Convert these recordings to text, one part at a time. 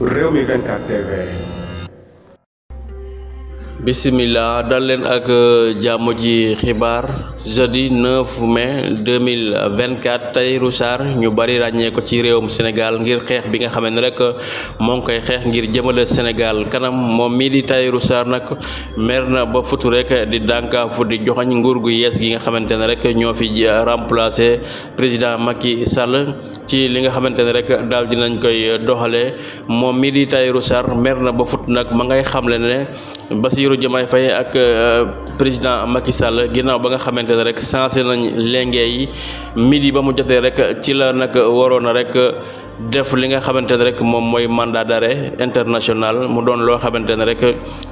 Rewmi 24 TV. Bismillah dal leen ak jàmm ji xibaar jeudi 9 mai 2024 Tahirou Sarr ñu bari ràññee ko ci réewum Sénégal ngir xeex bi nga xam ne rek moo ngi koy xeex ngir jëmale Sénégal kanam moom mii di Tahirou Sarr nag mer na ba futu rek di dànkaafu di joxañ nguur gu yees gi nga xamante ne rek ñoo fi remplacer président Macky Sall ci li nga xamante ne rek daal dinañ koy doxalee moom mii di Tahirou Sarr mer na ba fut nag ma ngay xamle ne Bassirou Diomaye Faye ak président Macky Sall ginnaaw ba nga xamante ne rek sensé nañ lenge yi midi ba mu jotee rek ci la nag waroon a rek def li nga xamante ne rek moom mooy mandat d'arrêt international mu doon loo xamante ne rek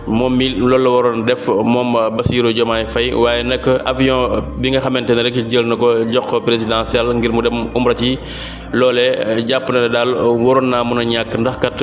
moom mi loolu la waroon def moom Bassirou Diomaye Faye waaye nag avion bi nga xamante ne rek jël na ko jox ko présidentiel ngir mu dem umra ci loolee jàpp na ne daal waroon naa mën a ñàkk ndax kat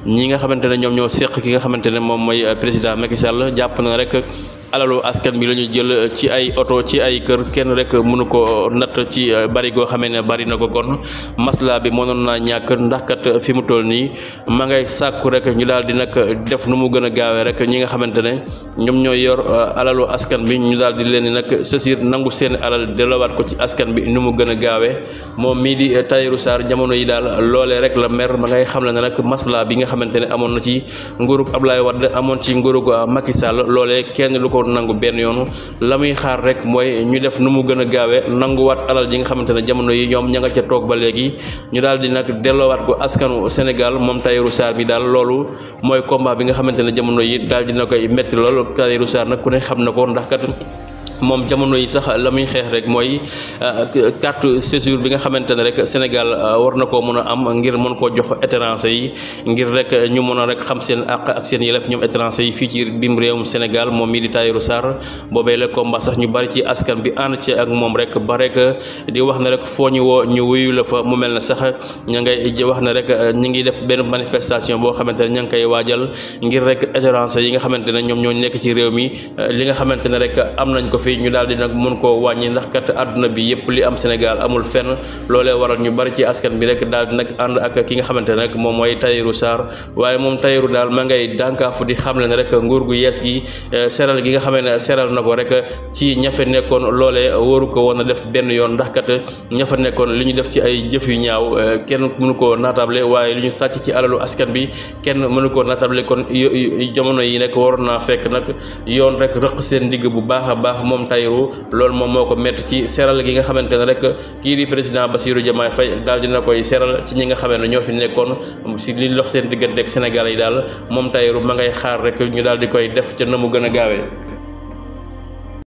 ñi nga xamante ne ñoom ñoo seq ki nga xamante ne moom mooy président Macky Sall jàpp na rek alalu askan bi la ñu jël ci ay oto ci ay kër kenn rek mënu ko natt ci bari goo xamee ne bari na ko kon masla bi mënoon naa ñàkk ndax kat fi mu toll nii ma ngay sàkku rek ñu daal di nag def nu mu gën a gaawee rek ñi nga xamante ne ñoom ñooy yor alalu askan bi ñu daal di leen di nag sësir nangu seen alal delloowaat ko ci askan bi nu mu gën a gaawee moom mii di Tahirou Sarr jamono yi daal loolee rek la mer ma ngay xam ne nag masla bi nga xamante ne amoon na ci nguurug Abdoulaye Wade amoon ci nguurug Macky Sall loolee kenn lu ko nangu benn yoonu la muy xaar rek mooy ñu def nu mu gën a gaawee nanguwaat alal ji nga xamante ne jamono yi ñoom ña nga ca toog ba léegi ñu daal di nag delloowaat ko askanu Sénégal moom Tahirou Sarr bi daal loolu mooy combat bi nga xamante ne jamono yi daal dina koy metti lool Tahirou Sarr nag ku ne xam na ko ndax kat moom jamono yi sax la muy xeex rek mooy carte séjour bi nga xamante ne rek Sénégal war na koo mën a am ngir mën koo jox étranger yi ngir rek ñu mën a rek xam seen àq ak seen yelef ñoom étranger yi fii ci biim réewum Sénégal moom mii di Tahirou Sarr boobee la combat sax ñu bari ci askan bi ànd ci ak moom rek ba rek di wax ne rek foo ñu woo ñu wuyu la fa mu mel ne sax ña ngay wax ne rek ñu ngi def benn manifestation boo xamante ne ña ngi koy waajal ngir rek étranger yi nga xamante ne ñoom ñoo nekk ci réew mi li nga xamante ne rek am nañ ko ñu daal di nag mën koo wàññi ndax kat àdduna bi yëpp li am Sénégal amul fenn loolee waral ñu bari ci askan bi rek daal di nag ànd ak ki nga xamante ne rek moom mooy Tahirou Sarr waaye moom Tahirou daal ma ngay dànkaafu di xamle ne rek nguur gu yees gi seral gi nga xamee ne seral na ko rek ci ñafe nekkoon loolee waru ko woon a def benn yoon ndax kat ñafa nekkoon li ñu def ci ay jëf yu ñaaw kenn mënu koo naatable waaye li ñu sàcc ci alalu askan bi kenn mënu koo naatable kon jamono yi nag waroon naa fekk nag yoon rek rëq seen ndigg bu baax a baax moom Tahirou loolu moom moo ko métti ci seral gi nga xamante ne rek kii di président Bassirou Diomaye Faye daal dina koy seral ci ñi nga xamee ne ñoo fi nekkoon si li lox seen diggante ak Sénégal yi daal moom Tahirou ma ngay xaar rek ñu daal di koy def ca na mu gën a gaawee